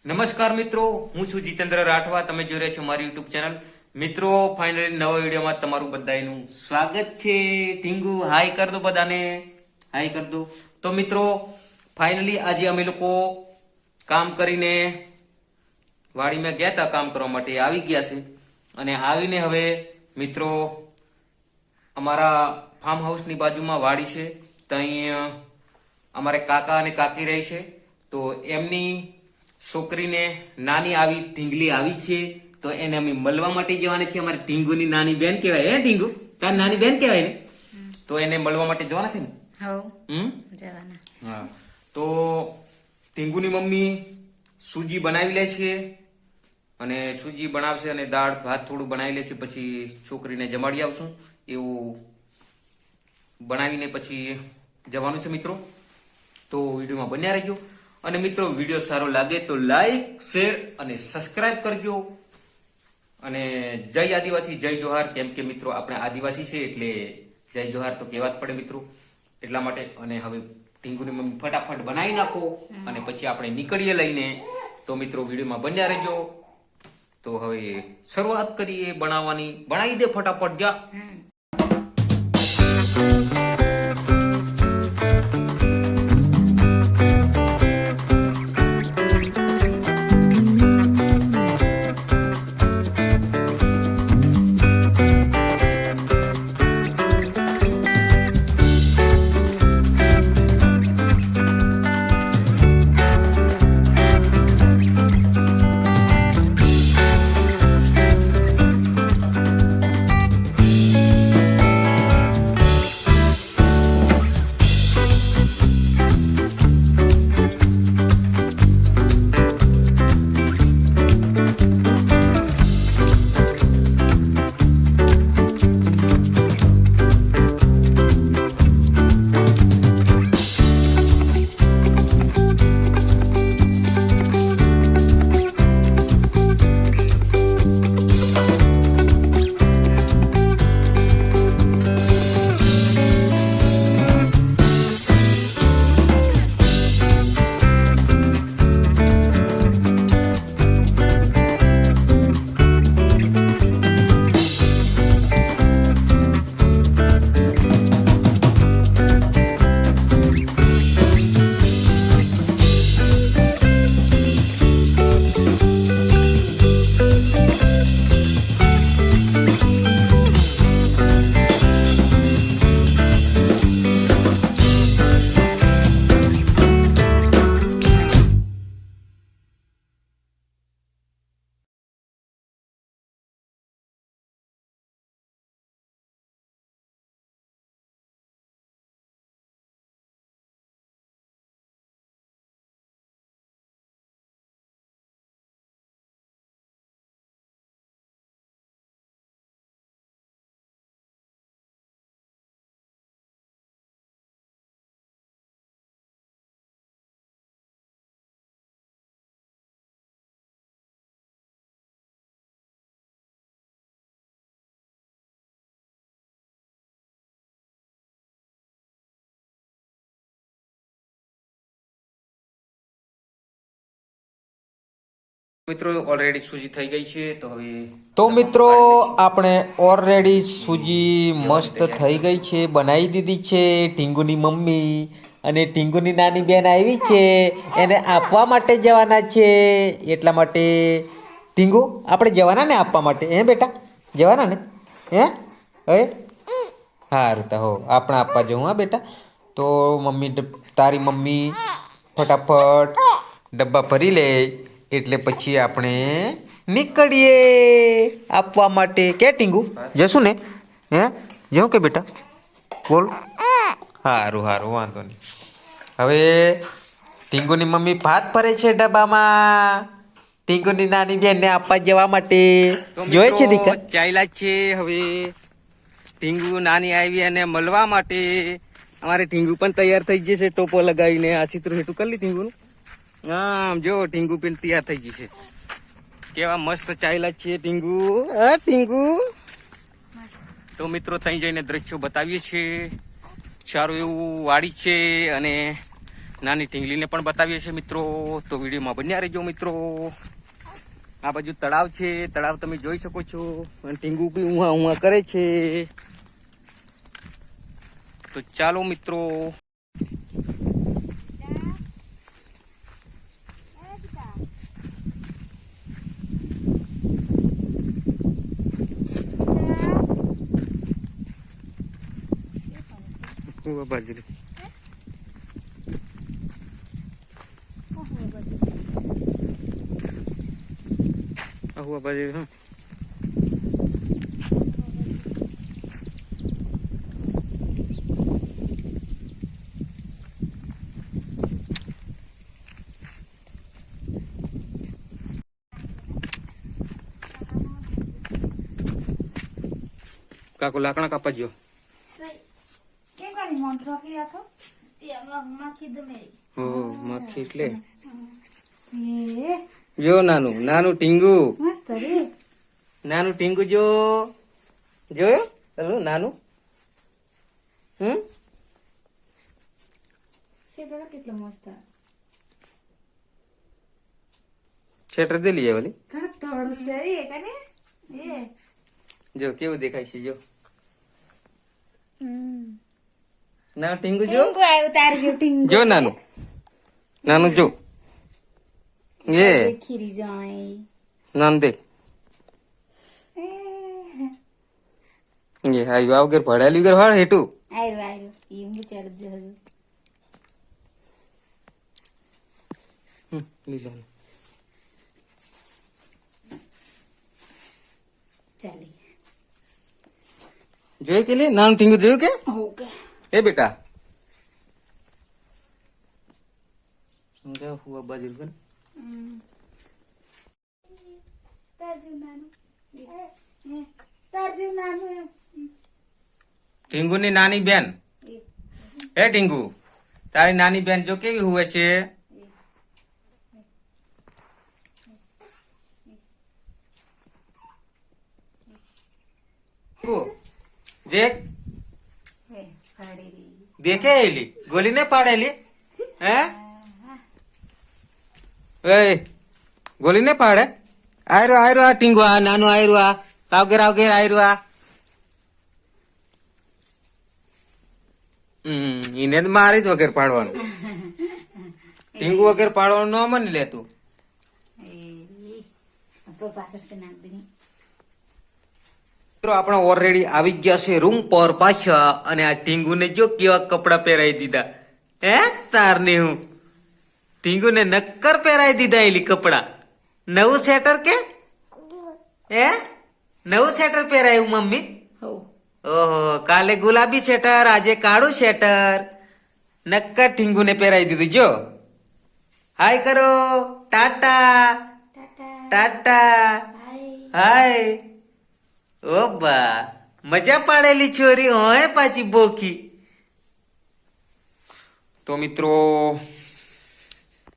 નમસ્કાર મિત્રો, હું છું જીતેન્દ્ર રાઠવા. તમે જોઈ રહ્યા છો મારી યુટ્યુબ ચેનલ. મિત્રો, ફાઇનલી નવા વિડીયોમાં તમારું બધાનું સ્વાગત છે. ટીંગુ હાઈ કર દો, બધાને હાઈ કર દો. તો મિત્રો, ફાઇનલી આજે અમે લોકો કામ કરીને વાડીમાં ગયા હતા, કામ કરવા માટે આવી ગયા છે. અને આવીને હવે મિત્રો અમારા ફાર્મ હાઉસની બાજુમાં વાડી છે, ત્યાં અમારે કાકા અને કાકી રહે છે. તો એમની છોકરીને નાની આવી ઢીંગલી આવી છે, તો એને અમે મળવા માટે જવાના છીએ. અમારી ઢીંગુની નાની બેન કહેવાય. હે ઢીંગુ, તારી નાની બેન કહેવાય ને? તો એને મળવા માટે જવાના છે ને? હા. તો ઢીંગુની મમ્મી સૂજી બનાવી લે છે, અને સૂજી બનાવશે અને દાળ ભાત થોડું બનાવી લેશે. પછી છોકરીને જમાડી આવશું. એવું બનાવીને પછી જવાનું છે મિત્રો. તો વિડીયોમાં બન્યા રહેજો. અને મિત્રો, વિડીયો સારો લાગે તો લાઈક, શેર અને સબસ્ક્રાઇબ કરજો. અને જય આદિવાસી, જય જોહાર. કેમ કે મિત્રો આપણે આદિવાસી છે એટલે જય જોહાર તો કહેવા જ પડે મિત્રો, એટલા માટે. અને હવે ટીંગુની મમ્મી ફટાફટ બનાવી નાખો અને પછી આપણે નીકળીએ લઈને. તો મિત્રો વિડીયોમાં બન્યા રહેજો. તો હવે શરૂઆત કરીએ બનાવવાની. બનાવી દે ફટાફટ જા. મિત્રો ઓલરેડી સૂજી થઈ ગઈ છે. તો હવે મિત્રો આપણે ઓલરેડી સૂજી મસ્ત થઈ ગઈ છે, બનાવી દીધી છે. ટીંગુની મમ્મી અને ટીંગુની નાની બેન આવી છે, એને આપવા માટે જવાના છે. એટલા માટે ટીંગુ આપણે જવાના ને આપવા માટે? હે બેટા, જવાના ને? હે હવે સારું તો હો, આપણે આપવા જવું. હા બેટા. તો મમ્મી, તારી મમ્મી ફટાફટ ડબ્બા ભરી લે એટલે પછી આપણે નીકળીએ આપવા માટે. કે ટીંગુ જશું ને? હે જવું કે બેટા? બોલ. સારું સારું, વાંધો નહીં. હવે ટીંગુની મમ્મી ભાત ભરે છે ડબ્બામાં ટીંગુની નાની બેનને આપવા જવા માટે. જોઈ છે દીકરા? ચાલ્યા છે. હવે ટીંગુ નાની આવી અને મળવા માટે. અમારે ટીંગુ પણ તૈયાર થઈ જશે ટોપો લગાવીને. આ ચિત્ર હેઠું કરી લી ટીંગુનું. આમ જો ટીંગુ પણ તૈયાર થઈ જશે. કેવા મસ્ત ચાલ્યા છે ટીંગુ. હા ટીંગુ. તો મિત્રો ત્યાં જઈને દ્રશ્યો બતાવીએ છીએ. સારું એવું વાડી છે અને નાની ઢીંગલીને પણ બતાવીએ છીએ મિત્રો, તો વિડીયોમાં બન્યા રહેજો મિત્રો. આ બાજુ તળાવ છે, તળાવ તમે જોઈ શકો છો, અને ટીંગુ બી ઉહા ઉહા કરે છે. તો ચાલો મિત્રો, બાજરી हुआ बाजरी हाँ કાકો લાકડા કાપા જો કે કાલી મોંત્રો કે આખો તે માખી દમે હો માખી એટલે એ જો નાનું નાનું ટીંગુ મસ્ત રે નાનું ટીંગુ જો જોયો હલો નાનું સેટો કેટલો મસ્ત શેટર દે લઈએ વાલી ઘણું થોડું સરી કને એ જો કેવું દેખાય છે જો ના ટીંગુ જો ટીંગુ આવ્યું તાર જો ટીંગુ જો નાનું નાનું જો એ ખીરી જાય નાનું દેખ ये आयु आओ घर पढ़ा ली घर हाड़ हेटू આયરો ઈ મુચાર જ હજુ લીલા ચાલી જોયું કે લે નાનું ટીંગુ જોયું કે ઓકે ए बेटा क्या हुआ बाजू कर તારજી નાનું એમ ટીંગુ ની નાની બેન એ ટીંગુ તારી નાની બેન જો કેવી હુએ છે देख હે ફાડેલી देखे एली गोली ने पाड़ेली हैं ए गोली ने पाड़े आयरो आ टींगु आ नानु आयरो आ रावगेर आयरो आ इने तो मारी જ વગર પાડવાનું ટીંગુ વગર પાડવાનું ન મને લે તું એ તો પાછળ સે નાખ દેની મિત્રો આપણે ઓલરેડી આવી ગયા છે રૂમ પર પાછા અને આ ટીંગુને જો કેવા કપડા પહેરાવી દીધા હે તારને હું ટીંગુને નક્કર પહેરાવી દીધા એલી કપડા નવું સ્વેટર કે હે નવું સ્વેટર પહેરાયું મમ્મી હો ઓહો કાલે ગુલાબી સ્વેટર આજે કાળું સ્વેટર નક્કર ટીંગુને પહેરાવી દીધું જો હાય કરો ટાટા ટાટા ટાટા હાય હાય ઓ બા મજા પાડેલી છોરી હોય પાછી બોખી તો મિત્રો